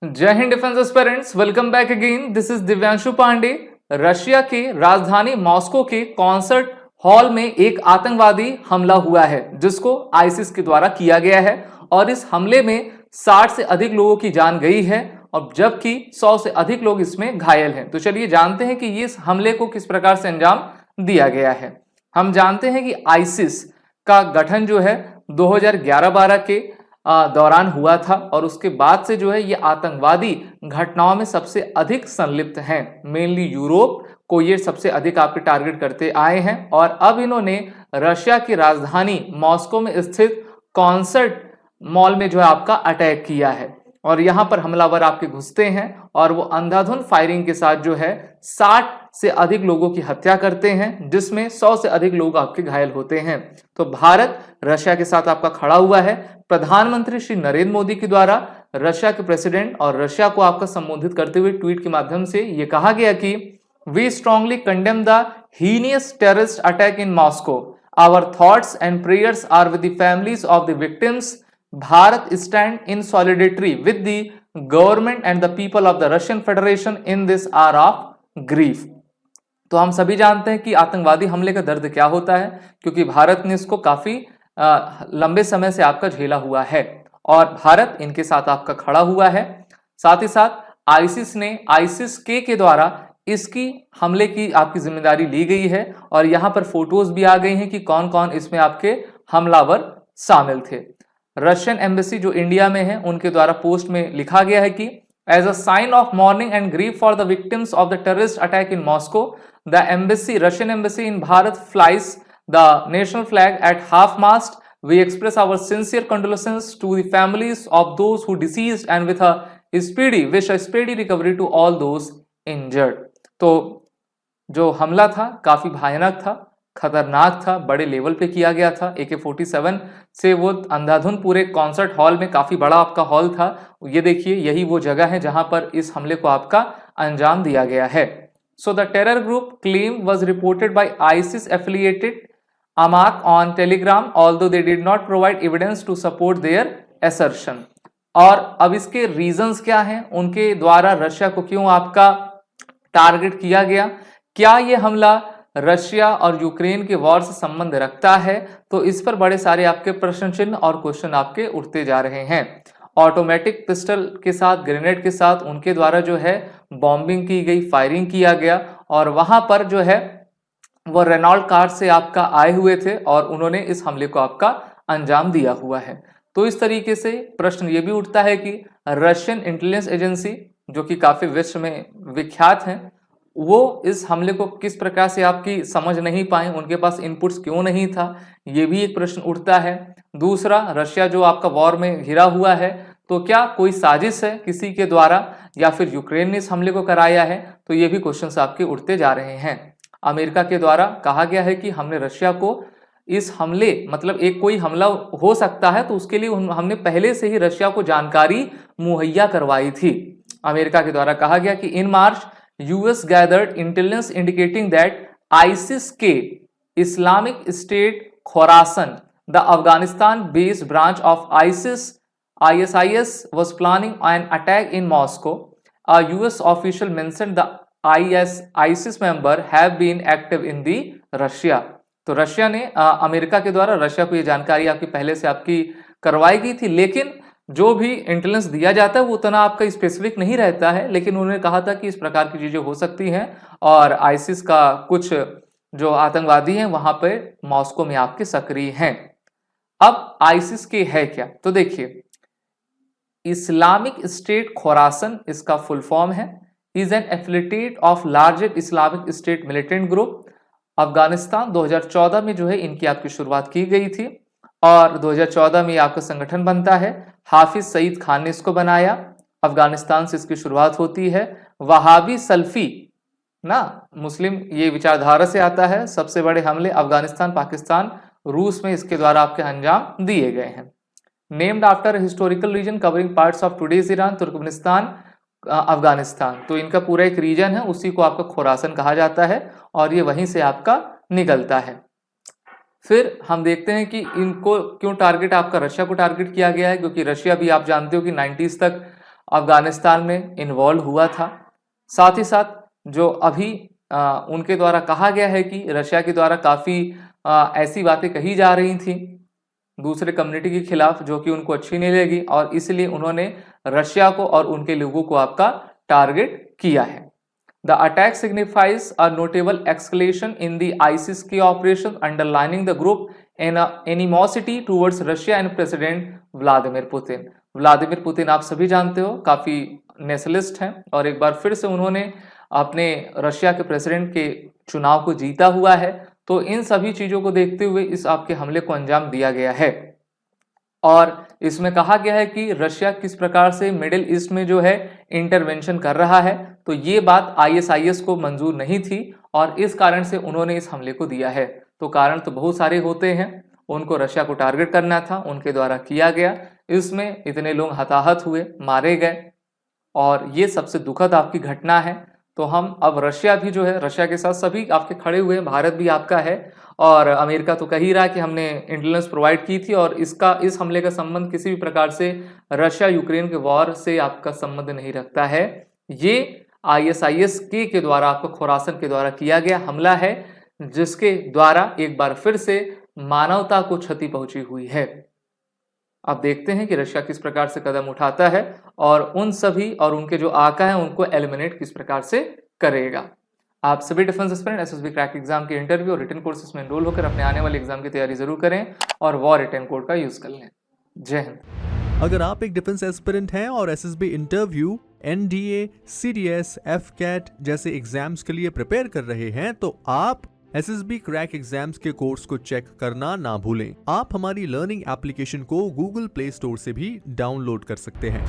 जय हिंद defence aspirants, welcome back again. This is Divyanshu Pandey. Russia की राजधानी मॉस्को के कॉन्सर्ट हॉल में एक आतंकवादी हमला हुआ है जिसको आईसिस के द्वारा किया गया है और इस हमले में 60 से अधिक लोगों की जान गई है और जबकि 100 से अधिक लोग इसमें घायल हैं। तो चलिए जानते हैं कि इस हमले को किस प्रकार से अंजाम दिया गया है। हम जानते हैं कि आईसिस का गठन जो है 2011-12 के दौरान हुआ था और उसके बाद से जो है ये आतंकवादी घटनाओं में सबसे अधिक संलिप्त हैं। मेनली यूरोप को ये सबसे अधिक आपके टारगेट करते आए हैं और अब इन्होंने रशिया की राजधानी मॉस्को में स्थित कॉन्सर्ट मॉल में जो है आपका अटैक किया है और यहां पर हमलावर आपके घुसते हैं और वो अंधाधुंध फायरिंग के साथ जो है 60 से अधिक लोगों की हत्या करते हैं जिसमें 100 से अधिक लोग आपके घायल होते हैं। तो भारत रशिया के साथ आपका खड़ा हुआ है। प्रधानमंत्री श्री नरेंद्र मोदी के द्वारा रशिया के प्रेसिडेंट और रशिया को आपका संबोधित करते हुए ट्वीट के माध्यम से यह कहा गया कि we strongly condemn the heinous terrorist attack in Moscow. Our thoughts and prayers are with the families of the victims. Bharat stand in solidarity with the government and the people of the Russian Federation in this hour of grief. तो हम सभी जानते हैं कि आतंकवादी हमले का दर्द क्या होता है, क्योंकि भारत ने इसको काफी लंबे समय से आपका झेला हुआ है और भारत इनके साथ आपका खड़ा हुआ है। साथ ही साथ आईसिस ने के द्वारा इसकी हमले की आपकी जिम्मेदारी ली गई है और यहां पर फोटोज भी आ गई हैं कि कौन कौन इसमें आपके हमलावर शामिल थे। रशियन एम्बेसी जो इंडिया में है उनके द्वारा पोस्ट में लिखा गया है कि as a sign of mourning and grief for the victims of the terrorist attack in Moscow, the embassy Russian embassy in Bharat flies the national flag at half mast. We express our sincere condolences to the families of those who deceased and with a wish a speedy recovery to all those injured. तो जो हमला था काफी भयानक था, खतरनाक था, बड़े लेवल पे किया गया था। AK-47 से वो अंधाधुंध पूरे कॉन्सर्ट हॉल में, काफी बड़ा आपका हॉल था। ये देखिए, यही वो जगह है जहां पर इस हमले को आपका अंजाम दिया गया है। So the terror group claim was reported by ISIS affiliated Amaq on Telegram, although they did not provide evidence to support their assertion. और अब इसके रीजंस क्या हैं, उनके द्वारा रशिया को क्यों आपका टारगेट किया गया, क्या ये हमला रशिया और यूक्रेन के वॉर से संबंध रखता है, तो इस पर बड़े सारे आपके प्रश्न चिन्ह और क्वेश्चन आपके उठते जा रहे हैं। ऑटोमेटिक पिस्टल के साथ, ग्रेनेड के साथ उनके द्वारा जो है बॉम्बिंग की गई, फायरिंग किया गया और वहां पर जो है वो रेनॉल्ट कार से आपका आए हुए थे और उन्होंने इस हमले को आपका अंजाम दिया हुआ है। तो इस तरीके से प्रश्न ये भी उठता है कि रशियन इंटेलिजेंस एजेंसी जो कि काफी विश्व में विख्यात हैं, वो इस हमले को किस प्रकार से आपकी समझ नहीं पाए, उनके पास इनपुट्स क्यों नहीं था, ये भी एक प्रश्न उठता है। दूसरा, रशिया जो आपका वॉर में घिरा हुआ है, तो क्या कोई साजिश है किसी के द्वारा या फिर यूक्रेन ने इस हमले को कराया है, तो ये भी क्वेश्चंस आपके उठते जा रहे हैं। अमेरिका के द्वारा कहा गया है कि हमने रशिया को इस हमले, मतलब एक कोई हमला हो सकता है तो उसके लिए हमने पहले से ही रशिया को जानकारी मुहैया करवाई थी। अमेरिका के द्वारा कहा गया कि in March US gathered intelligence indicating that ISIS के Islamic State Khorasan, the Afghanistan based branch of ISIS was planning an attack in Moscow. A US official mentioned the ISIS member have been active in the Russia. तो Russia ने America के द्वारा Russia को ये जानकारी आपकी पहले से आपकी करवाई गई थी, लेकिन जो भी इंटेलिजेंस दिया जाता है वो उतना आपका स्पेसिफिक नहीं रहता है। लेकिन उन्होंने कहा था कि इस प्रकार की चीजें हो सकती हैं और आईसिस का कुछ जो आतंकवादी हैं वहां पे मॉस्को में आपके सक्रिय हैं। अब आईसिस के है क्या, तो देखिए, इस्लामिक स्टेट खोरासन इसका फुल फॉर्म है, is an affiliate of largest Islamic state militant group. Afghanistan 2014 में जो है इनकी आपकी शुरुआत की गई थी और 2014 में आपका संगठन बनता है। हाफिज सईद खान ने इसको बनाया, अफगानिस्तान से इसकी शुरुआत होती है। वहाबी सल्फी ना मुस्लिम ये विचारधारा से आता है। सबसे बड़े हमले अफगानिस्तान, पाकिस्तान, रूस में इसके द्वारा आपके अंजाम दिए गए हैं। Named after historical region covering parts of today's Iran, Turkmenistan, Afghanistan. तो इनका पूरा एक रीजन है, उसी को आपका खोरासन कहा जाता है और ये वहीं से आपका निकलता है। फिर हम देखते हैं कि इनको क्यों टारगेट आपका रशिया को टारगेट किया गया है, क्योंकि रशिया भी आप जानते हो कि 90s तक अफगानिस्तान में इन्वॉल्व हुआ था। साथ ही साथ जो अभी उनके द्वारा कहा गया है कि रशिया के द्वारा काफ़ी ऐसी बातें कही जा रही थी दूसरे कम्युनिटी के खिलाफ जो कि उनको अच्छी नहीं लगी, और इसलिए उन्होंने रशिया को और उनके लोगों को आपका टारगेट किया है। The attack signifies a notable escalation in the ISIS key operation, underlining the group animosity towards Russia and President Vladimir Putin. Vladimir Putin आप सभी जानते हो काफ़ी नेशनलिस्ट हैं, और एक बार फिर से उन्होंने अपने रशिया के प्रेसिडेंट के चुनाव को जीता हुआ है। तो इन सभी चीज़ों को देखते हुए इस आपके हमले को अंजाम दिया गया है, और इसमें कहा गया है कि रशिया किस प्रकार से मिडिल ईस्ट में जो है इंटरवेंशन कर रहा है। तो ये बात ISIS को मंजूर नहीं थी, और इस कारण से उन्होंने इस हमले को दिया है। तो कारण तो बहुत सारे होते हैं, उनको रशिया को टारगेट करना था, उनके द्वारा किया गया, इसमें इतने लोग हताहत हुए, मारे गए, और ये सबसे दुखद आपकी घटना है। तो हम अब रशिया भी जो है, रशिया के साथ सभी आपके खड़े हुए हैं, भारत भी आपका है, और अमेरिका तो कह ही रहा है कि हमने इंटेलिजेंस प्रोवाइड की थी, और इस हमले का संबंध किसी भी प्रकार से रशिया यूक्रेन के वॉर से आपका संबंध नहीं रखता है। ये ISIS के द्वारा, आपको खुरासन के द्वारा किया गया हमला है, जिसके द्वारा एक बार फिर से मानवता को क्षति पहुंची हुई है। अब देखते हैं कि रशिया किस प्रकार से कदम उठाता है, और उन सभी और उनके जो आका हैं उनको एलिमिनेट किस प्रकार से करेगा। आप सभी defence aspirant SSB crack exam के इंटरव्यू और रिटन कोर्सेज में एनरोल होकर अपने आने वाले एग्जाम की तैयारी जरूर करें, और वॉर रिटन कोड का यूज कर लें। जय हिंद। अगर आप एक डिफेंस एस्पिरेंट हैं और SSB interview, NDA, CDS, FCAT जैसे एग्जाम्स के लिए प्रिपेयर कर रहे हैं, तो आप SSB क्रैक एग्जाम्स के कोर्स को चेक करना ना भूलें। आप हमारी लर्निंग एप्लीकेशन को Google प्ले स्टोर से भी डाउनलोड कर सकते हैं।